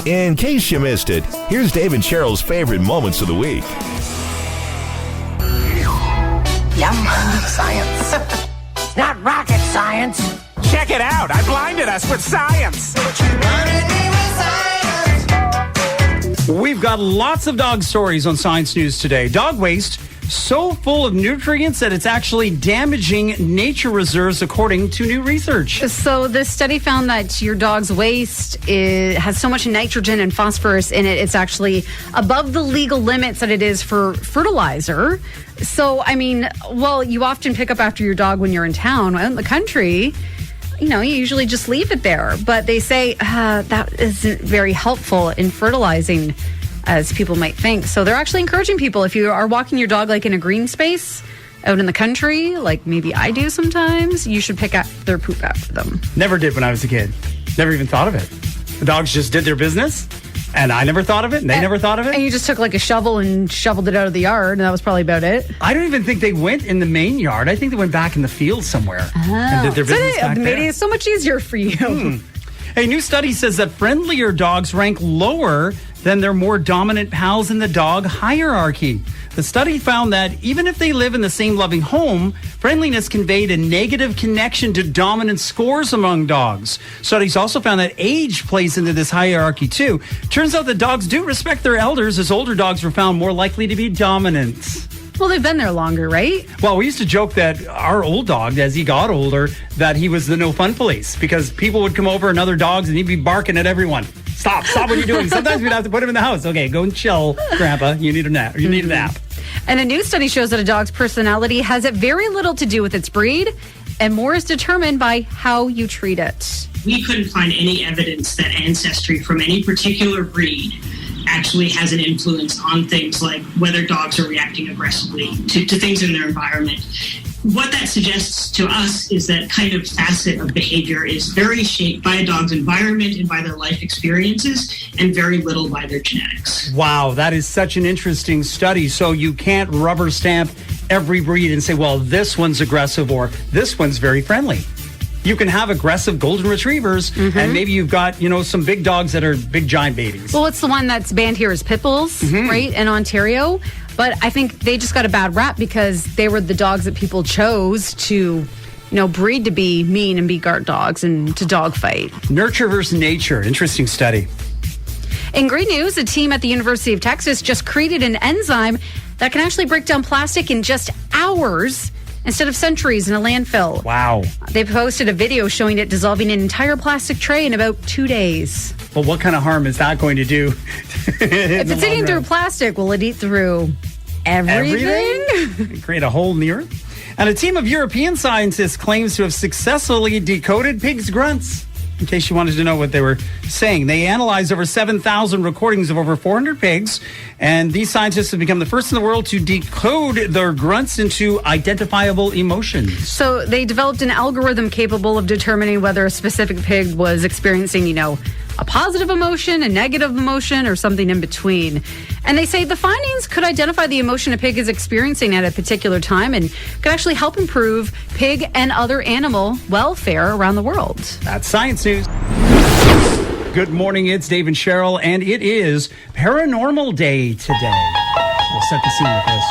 In case you missed it, here's Dave and Cheryl's favorite moments of the week. Yum. Science. It's not rocket science. Check it out. I blinded us with science. We've got lots of dog stories on Science News today. Dog waste so full of nutrients that it's actually damaging nature reserves, according to new research. So this study found that your dog's waste has so much nitrogen and phosphorus in it, it's actually above the legal limits that it is for fertilizer. So, I mean, well, you often pick up after your dog when you're in town. Out in the country, you know, you usually just leave it there. But they say that isn't very helpful in fertilizing, as people might think. So they're actually encouraging people, if you are walking your dog like in a green space out in the country, like maybe I do sometimes, you should pick up their poop after them. Never did when I was a kid. Never even thought of it. The dogs just did their business, and I never thought of it, and they never thought of it. And you just took like a shovel and shoveled it out of the yard, and that was probably about it. I don't even think they went in the main yard. I think they went back in the field somewhere and did their business back there. Made it so much easier for you. A new study says that friendlier dogs rank lower than their more dominant pals in the dog hierarchy. The study found that even if they live in the same loving home, friendliness conveyed a negative connection to dominance scores among dogs. Studies also found that age plays into this hierarchy too. Turns out that dogs do respect their elders, as older dogs were found more likely to be dominant. Well, they've been there longer, right? Well, we used to joke that our old dog, as he got older, that he was the no fun police, because people would come over and other dogs and he'd be barking at everyone. Stop what you're doing. Sometimes we'd have to put him in the house. Okay, go and chill, Grandpa. You need a nap. You need a nap. And a new study shows that a dog's personality has very little to do with its breed, and more is determined by how you treat it. We couldn't find any evidence that ancestry from any particular breed actually has an influence on things like whether dogs are reacting aggressively to things in their environment. What that suggests to us is that kind of facet of behavior is very shaped by a dog's environment and by their life experiences, and very little by their genetics. Wow, that is such an interesting study. So you can't rubber stamp every breed and say, well, this one's aggressive or this one's very friendly. You can have aggressive golden retrievers, and maybe you've got, some big dogs that are big giant babies. Well, what's the one that's banned here is pit bulls, right, in Ontario. But I think they just got a bad rap because they were the dogs that people chose to, breed to be mean and be guard dogs and to dog fight. Nurture versus nature. Interesting study. In great news, a team at the University of Texas just created an enzyme that can actually break down plastic in just hours instead of centuries in a landfill. Wow. They posted a video showing it dissolving an entire plastic tray in about 2 days. Well, what kind of harm is that going to do? If it's eating through plastic, will it eat through everything? Create a hole in the earth? And a team of European scientists claims to have successfully decoded pigs' grunts. In case you wanted to know what they were saying, they analyzed over 7,000 recordings of over 400 pigs, and these scientists have become the first in the world to decode their grunts into identifiable emotions. So they developed an algorithm capable of determining whether a specific pig was experiencing, a positive emotion, a negative emotion, or something in between. And they say the findings could identify the emotion a pig is experiencing at a particular time and could actually help improve pig and other animal welfare around the world. That's Science News. Good morning, it's Dave and Cheryl, and it is Paranormal Day today. We'll set the scene with this.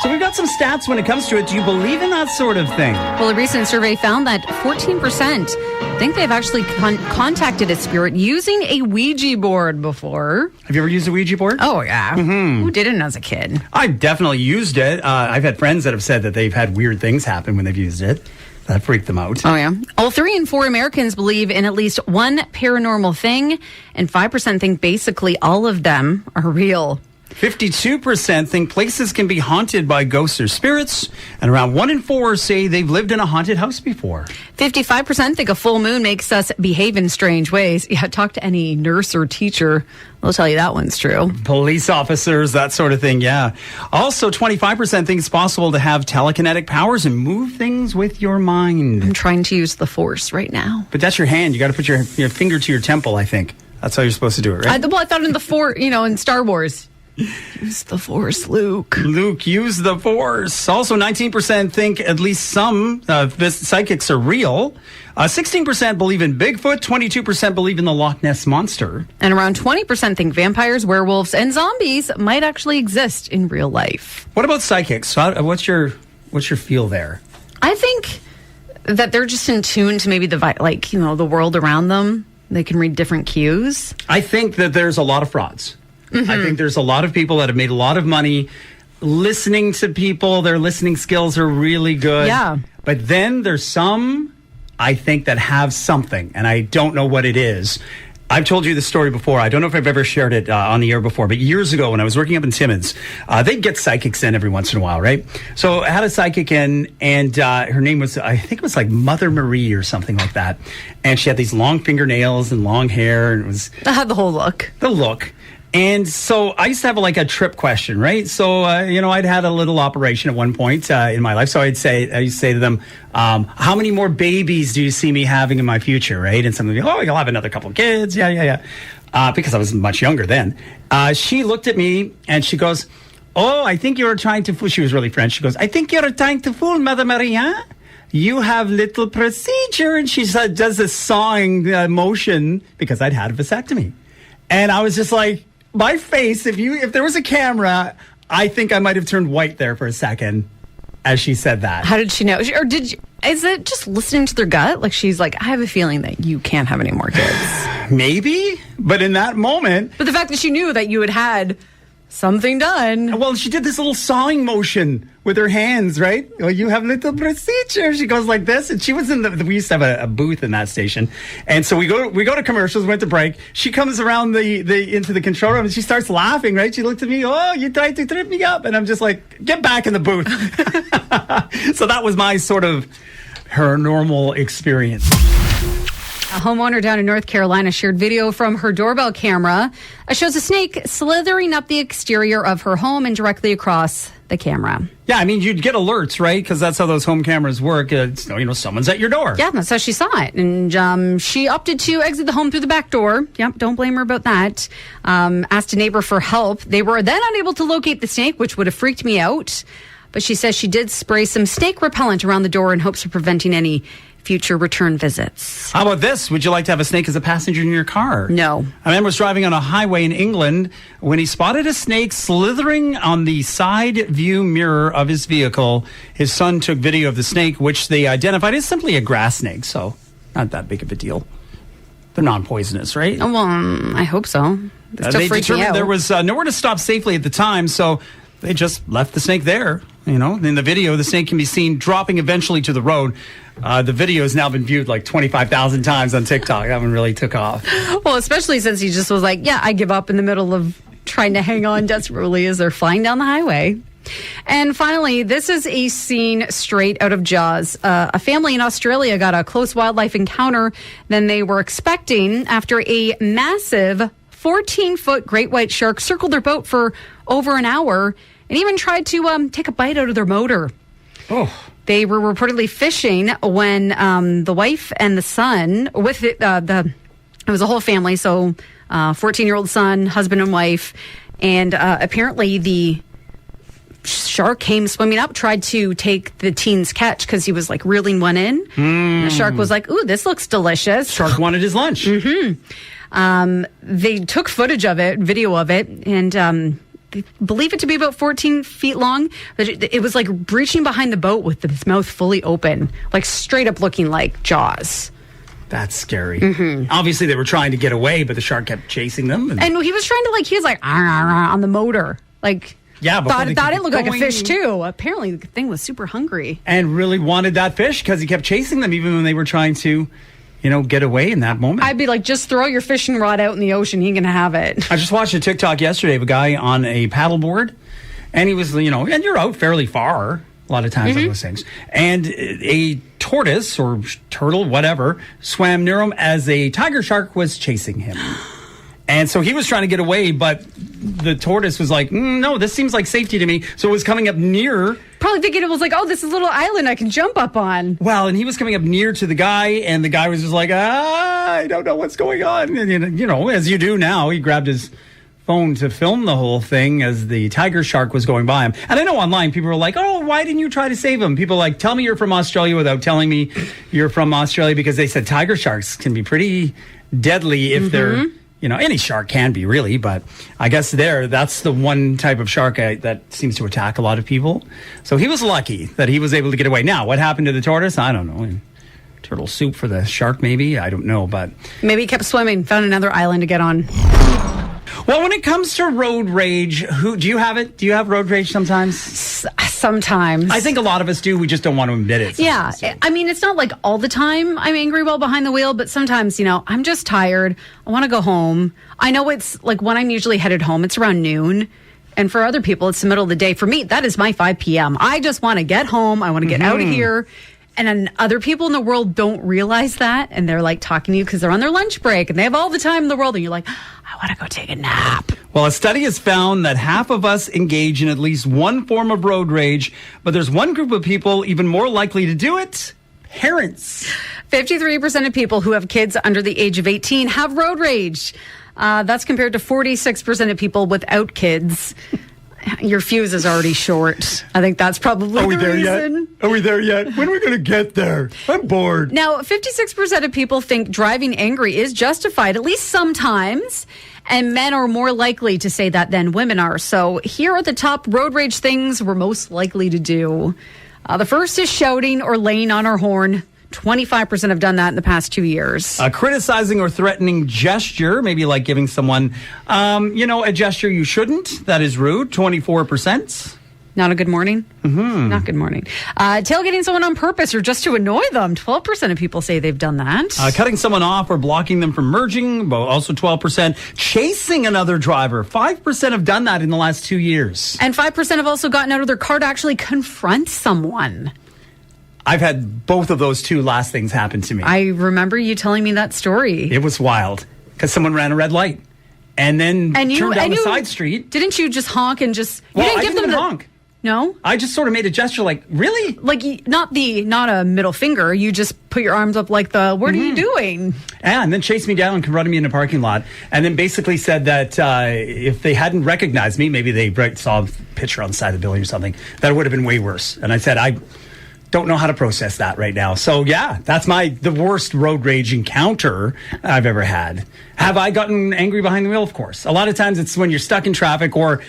So we've got some stats when it comes to it. Do you believe in that sort of thing? Well, a recent survey found that 14% think they've actually contacted a spirit using a Ouija board before. Have you ever used a Ouija board? Oh, yeah. Who didn't as a kid? I've definitely used it. I've had friends that have said that they've had weird things happen when they've used it. That freaked them out. Oh, yeah. All 3 in 4 Americans believe in at least one paranormal thing, and 5% think basically all of them are real. 52% think places can be haunted by ghosts or spirits, and around 1 in 4 say they've lived in a haunted house before. 55% think a full moon makes us behave in strange ways. Yeah, talk to any nurse or teacher. They'll tell you that one's true. Police officers, that sort of thing, yeah. Also, 25% think it's possible to have telekinetic powers and move things with your mind. I'm trying to use the force right now. But that's your hand. You got to put your finger to your temple, I think. That's how you're supposed to do it, right? I thought in in Star Wars. Use the Force, Luke. Luke, use the Force. Also, 19% think at least some psychics are real. 16% believe in Bigfoot. 22% believe in the Loch Ness Monster. And around 20% think vampires, werewolves, and zombies might actually exist in real life. What about psychics? What's your feel there? I think that they're just in tune to maybe the world around them. They can read different cues. I think that there's a lot of frauds. Mm-hmm. I think there's a lot of people that have made a lot of money listening to people. Their listening skills are really good. Yeah. But then there's some, I think, that have something, and I don't know what it is. I've told you this story before. I don't know if I've ever shared it on the air before, but years ago when I was working up in Timmins, they'd get psychics in every once in a while, right? So I had a psychic in, and her name was, I think it was like Mother Marie or something like that. And she had these long fingernails and long hair, and it was... I had the whole look. The look. And so I used to have a trip question, right? So, I'd had a little operation at one point in my life. So I used to say to them, how many more babies do you see me having in my future, right? And some of them go, you'll have another couple of kids. Yeah. Because I was much younger then. She looked at me and she goes, I think you're trying to fool. She was really French. She goes, I think you're trying to fool Mother Maria. You have little procedure. And she does this sawing motion because I'd had a vasectomy. And I was just like, my face, if there was a camera, I think I might have turned white there for a second as she said that. How did she know? Or is it just listening to their gut? Like she's like, I have a feeling that you can't have any more kids. Maybe, but in that moment. But the fact that she knew that you had something done. Well, she did this little sawing motion with her hands, right? Well, you have little procedure. She goes like this, and she was we used to have a booth in that station, and so we go to commercials, went to break. She comes around into the control room and she starts laughing, right? She looked at me, you tried to trip me up, and I'm just like, get back in the booth. So that was my sort of paranormal experience. A homeowner down in North Carolina shared video from her doorbell camera. It shows a snake slithering up the exterior of her home and directly across the camera. Yeah, I mean, you'd get alerts, right? Because that's how those home cameras work. Someone's at your door. Yeah, that's how she saw it. And she opted to exit the home through the back door. Yep, don't blame her about that. Asked a neighbor for help. They were then unable to locate the snake, which would have freaked me out. But she says she did spray some snake repellent around the door in hopes of preventing any future return visits. How about this? Would you like to have a snake as a passenger in your car? No. A man was driving on a highway in England when he spotted a snake slithering on the side view mirror of his vehicle. His son took video of the snake, which they identified as simply a grass snake, so not that big of a deal. They're non-poisonous, right? Oh, well, I hope so. They determined there was nowhere to stop safely at the time, so they just left the snake there. In the video, the snake can be seen dropping eventually to the road. The video has now been viewed like 25,000 times on TikTok. That one really took off. Well, especially since he just was like, I give up in the middle of trying to hang on desperately as they're flying down the highway. And finally, this is a scene straight out of Jaws. A family in Australia got a close wildlife encounter than they were expecting after a massive 14-foot great white shark circled their boat for over an hour and even tried to take a bite out of their motor. Oh. They were reportedly fishing when the wife and the son, with it was a whole family, so 14-year-old son, husband and wife, and apparently the shark came swimming up, tried to take the teen's catch because he was like reeling one in. The shark was like, ooh, this looks delicious. Shark wanted his lunch. Mm-hmm. They took footage of it, video of it, and they believe it to be about 14 feet long. But it was like breaching behind the boat with its mouth fully open, like straight up looking like Jaws. That's scary. Mm-hmm. Obviously, they were trying to get away, but the shark kept chasing them. And he was trying to, he was like, on the motor. Yeah, thought it looked like a fish, too. Apparently, the thing was super hungry. And really wanted that fish because he kept chasing them even when they were trying to, get away in that moment. I'd be like, just throw your fishing rod out in the ocean. He can have it. I just watched a TikTok yesterday of a guy on a paddleboard. And he was, and you're out fairly far a lot of times on those things. And a tortoise or turtle, whatever, swam near him as a tiger shark was chasing him. And so he was trying to get away, but the tortoise was like, no, this seems like safety to me. So it was coming up near. Probably thinking it was like, this is a little island I can jump up on. Well, and he was coming up near to the guy, and the guy was just like, I don't know what's going on. And, as you do now, he grabbed his phone to film the whole thing as the tiger shark was going by him. And I know online people were like, oh, why didn't you try to save him? People are like, tell me you're from Australia without telling me you're from Australia, because they said tiger sharks can be pretty deadly if they're, any shark can be really, but I guess that's the one type of shark that seems to attack a lot of people. So he was lucky that he was able to get away. Now, what happened to the tortoise? I don't know. Turtle soup for the shark, maybe? I don't know, but... Maybe he kept swimming, found another island to get on. Well, when it comes to road rage, do you have it? Do you have road rage sometimes? Sometimes. I think a lot of us do. We just don't want to admit it. Yeah. I mean, it's not like all the time I'm angry while behind the wheel, but sometimes, I'm just tired. I want to go home. I know it's like when I'm usually headed home, it's around noon. And for other people, it's the middle of the day. For me, that is my 5 p.m. I just want to get home. I want to get out of here. And then other people in the world don't realize that. And they're like talking to you because they're on their lunch break and they have all the time in the world. And you're like, I want to go take a nap. Well, a study has found that half of us engage in at least one form of road rage. But there's one group of people even more likely to do it. Parents. 53% of people who have kids under the age of 18 have road rage. That's compared to 46% of people without kids. Your fuse is already short. I think that's probably the reason. Are we there yet? When are we going to get there? I'm bored. Now, 56% of people think driving angry is justified, at least sometimes. And men are more likely to say that than women are. So here are the top road rage things we're most likely to do. The first is shouting or laying on our horn. 25% have done that in the past 2 years. A criticizing or threatening gesture, maybe like giving someone, a gesture you shouldn't. That is rude. 24%. Not a good morning? Mm-hmm. Not good morning. Tailgating someone on purpose or just to annoy them. 12% of people say they've done that. Cutting someone off or blocking them from merging. Also 12%. Chasing another driver. 5% have done that in the last 2 years. And 5% have also gotten out of their car to actually confront someone. I've had both of those two last things happen to me. I remember you telling me that story. It was wild because someone ran a red light and then turned down the side street. Didn't you just honk and just... You I didn't even honk. No? I just sort of made a gesture like, really? Like, not a middle finger. You just put your arms up like what are you doing? And then chased me down and confronted me in a parking lot. And then basically said that if they hadn't recognized me, maybe they saw a picture on the side of the building or something, that it would have been way worse. And I said, I don't know how to process that right now. So, yeah, that's the worst road rage encounter I've ever had. Have I gotten angry behind the wheel? Of course. A lot of times it's when you're stuck in traffic or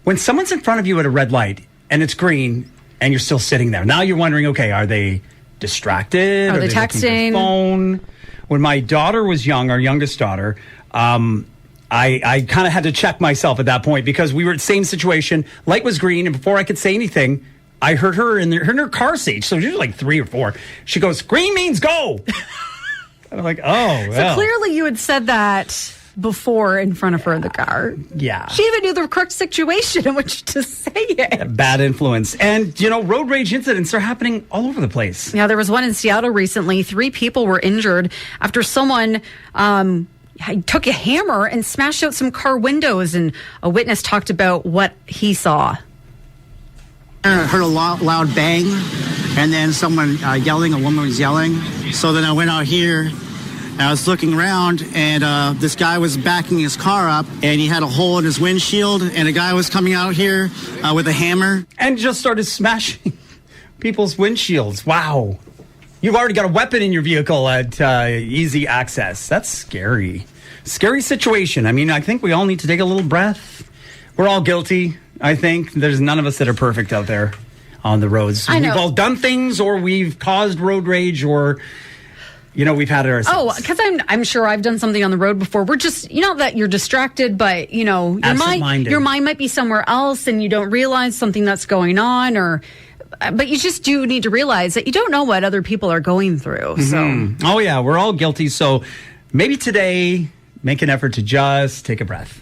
when someone's in front of you at a red light and it's green and you're still sitting there. Now you're wondering, okay, are they distracted? Are they texting? Phone? When my daughter was young, our youngest daughter, I kind of had to check myself at that point because we were in the same situation. Light was green, and before I could say anything, I heard her in her car seat. So she was like 3 or 4. She goes, green means go. And I'm like, oh, well. So clearly you had said that before in front of her in the car. Yeah. She even knew the correct situation in which to say it. Bad influence. And, road rage incidents are happening all over the place. Yeah, there was one in Seattle recently. 3 people were injured after someone took a hammer and smashed out some car windows. And a witness talked about what he saw. I heard a loud bang, and then someone yelling. A woman was yelling. So then I went out here, and I was looking around, and this guy was backing his car up, and he had a hole in his windshield, and a guy was coming out here with a hammer. And just started smashing people's windshields. Wow. You've already got a weapon in your vehicle at easy access. That's scary. Scary situation. I mean, I think we all need to take a little breath. We're all guilty. I think there's none of us that are perfect out there on the roads. I know. We've all done things, or we've caused road rage, or we've had it ourselves. Oh, because I'm sure I've done something on the road before. We're just that you're distracted, but your mind might be somewhere else, and you don't realize something that's going on, but you just do need to realize that you don't know what other people are going through. Mm-hmm. So, oh yeah, we're all guilty. So maybe today, make an effort to just take a breath.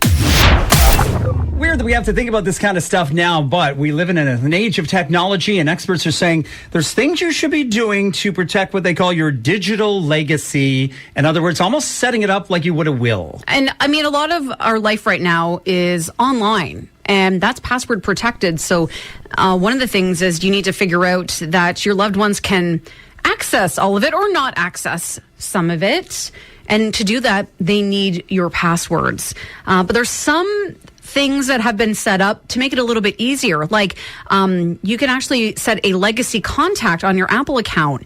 Weird that we have to think about this kind of stuff now, but we live in an age of technology, and experts are saying there's things you should be doing to protect what they call your digital legacy. In other words, almost setting it up like you would a will. And I mean, a lot of our life right now is online, and that's password protected. So one of the things is you need to figure out that your loved ones can access all of it or not access some of it. And to do that, they need your passwords. But there's some things that have been set up to make it a little bit easier. Like you can actually set a legacy contact on your Apple account.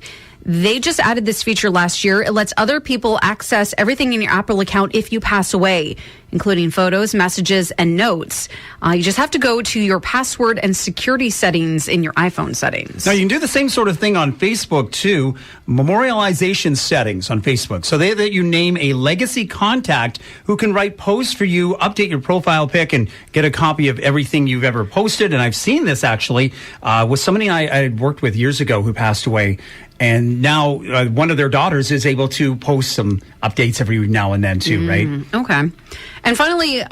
They just added this feature last year. It lets other people access everything in your Apple account if you pass away, including photos, messages, and notes. You just have to go to your password and security settings in your iPhone settings. Now, you can do the same sort of thing on Facebook, too. Memorialization settings on Facebook. So they let you name a legacy contact who can write posts for you, update your profile pic, and get a copy of everything you've ever posted. And I've seen this, actually, with somebody I worked with years ago who passed away. And now one of their daughters is able to post some updates every now and then, too, right? Okay. And finally,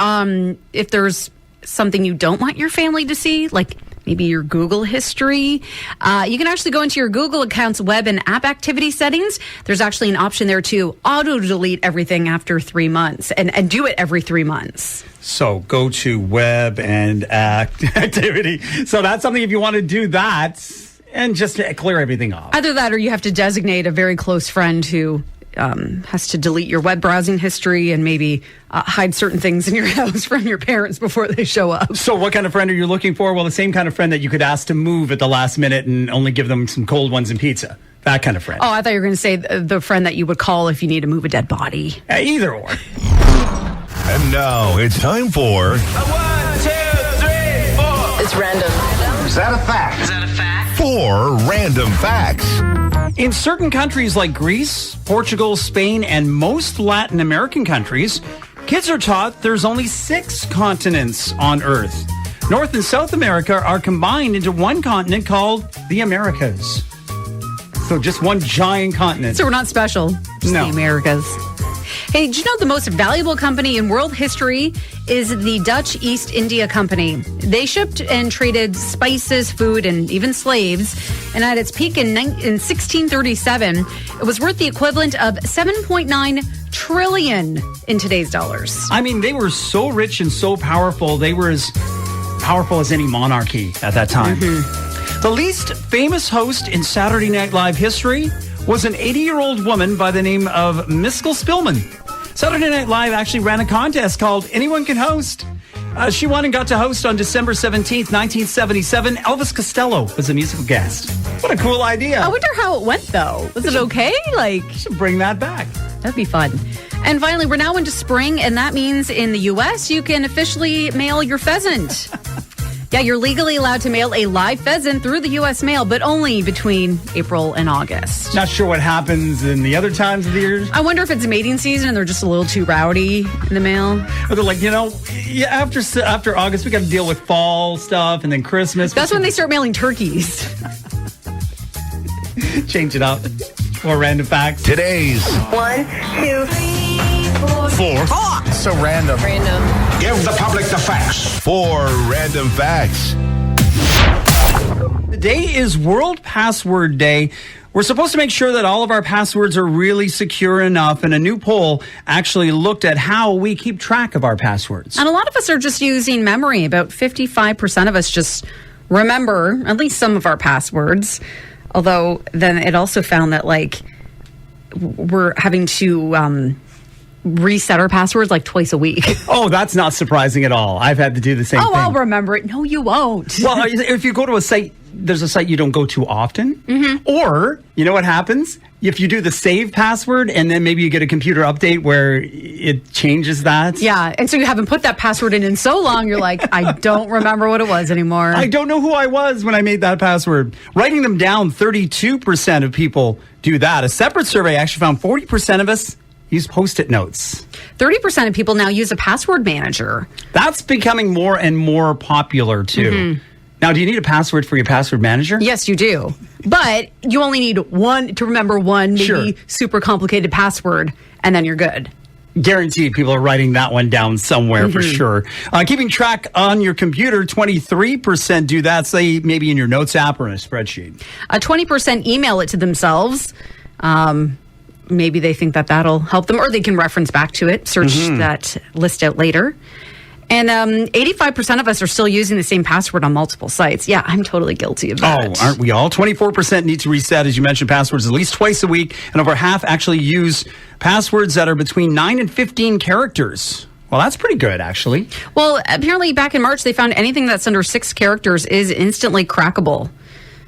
if there's something you don't want your family to see, like maybe your Google history, you can actually go into your Google account's web and app activity settings. There's actually an option there to auto-delete everything after 3 months and do it every 3 months. So go to web and activity. So that's something if you want to do that. And just to clear everything off. Either that or you have to designate a very close friend who has to delete your web browsing history and maybe hide certain things in your house from your parents before they show up. So what kind of friend are you looking for? Well, the same kind of friend that you could ask to move at the last minute and only give them some cold ones and pizza. That kind of friend. Oh, I thought you were going to say the friend that you would call if you need to move a dead body. Either or. And now it's time for 1, 2, 3, 4. It's random. Is that a fact? Is that a fact? 4 random facts. In certain countries like Greece, Portugal, Spain, and most Latin American countries, kids are taught there's only 6 continents on Earth. North and South America are combined into one continent called the Americas. So just one giant continent. So we're not special. Just No. the Americas. Hey, did you know the most valuable company in world history is the Dutch East India Company? They shipped and traded spices, food, and even slaves. And at its peak in 1637, it was worth the equivalent of 7.9 trillion in today's dollars. I mean, they were so rich and so powerful. They were as powerful as any monarchy at that time. The least famous host in Saturday Night Live history was an 80-year-old woman by the name of Miskel Spillman. Saturday Night Live actually ran a contest called Anyone Can Host. She won and got to host on December 17th, 1977. Elvis Costello was a musical guest. What a cool idea. I wonder how it went, though. Was it okay? Should bring that back. That'd be fun. And finally, we're now into spring, and that means in the U.S., you can officially mail your pheasant. Yeah, you're legally allowed to mail a live pheasant through the U.S. mail, but only between April and August. Not sure what happens in the other times of the year. I wonder if it's mating season and they're just a little too rowdy in the mail. Or they're like, after August, we got to deal with fall stuff and then Christmas. That's when they start mailing turkeys. Change it up. More random facts. Today's 1, 2, 4 So random. random. Give the public the facts. 4 random facts. Today is World Password Day. We're supposed to make sure that all of our passwords are really secure enough, and a new poll actually looked at how we keep track of our passwords. And a lot of us are just using memory. About 55% of us just remember at least some of our passwords. Although then it also found that we're having to reset our passwords twice a week. Oh, that's not surprising at all. I've had to do the same thing. I'll remember it. No, you won't. Well, if you go to a site, there's a site you don't go to often. Or, you know what happens? If you do the save password and then maybe you get a computer update where it changes that. Yeah, and so you haven't put that password in so long, you're like, I don't remember what it was anymore. I don't know who I was when I made that password. Writing them down, 32% of people do that. A separate survey actually found 40% of us use Post-it notes. 30% of people now use a password manager. That's becoming more and more popular, too. Now, do you need a password for your password manager? Yes, you do. But you only need one to remember one, maybe super complicated password, and then you're good. Guaranteed people are writing that one down somewhere for sure. Keeping track on your computer, 23% do that, say maybe in your notes app or in a spreadsheet. 20% email it to themselves. Maybe they think that that'll help them, or they can reference back to it, search that list out later. And 85% of us are still using the same password on multiple sites. Yeah, I'm totally guilty of that. Oh, aren't we all? 24% need to reset, as you mentioned, passwords at least twice a week. And over half actually use passwords that are between 9 and 15 characters. Well, that's pretty good, actually. Well, apparently back in March, they found anything that's under 6 characters is instantly crackable.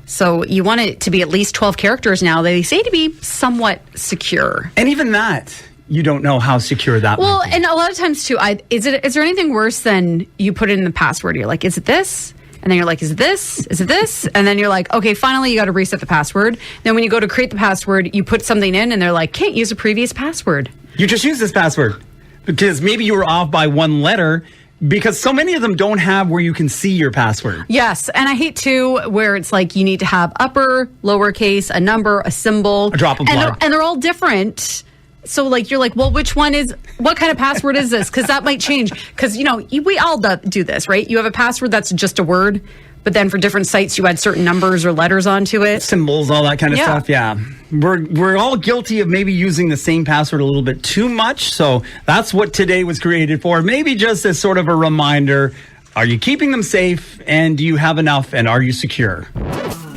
So you want it to be at least 12 characters now. They say to be somewhat secure. And even that, you don't know how secure that Well, might be. and a lot of times, too, is there anything worse than you put it in the password? You're like, is it this? And then you're like, is it this? Is it this? And then you're like, okay, finally, you got to reset the password. Then when you go to create the password, you put something in, and they're like, can't use a previous password. You just use this password. Because maybe you were off by one letter, because so many of them don't have where you can see your password. Yes, and I hate too where it's like you need to have upper, lowercase, a number, a symbol, a drop of blood, and they're all different. So like you're like, well, what kind of password is this? Because that might change. Because we all do this, right? You have a password that's just a word, but then for different sites you add certain numbers or letters onto it, symbols, all that kind of stuff. Yeah, we're all guilty of maybe using the same password a little bit too much. So that's what today was created for. Maybe just as sort of a reminder: are you keeping them safe? And do you have enough? And are you secure?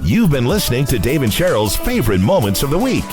You've been listening to Dave and Cheryl's favorite moments of the week.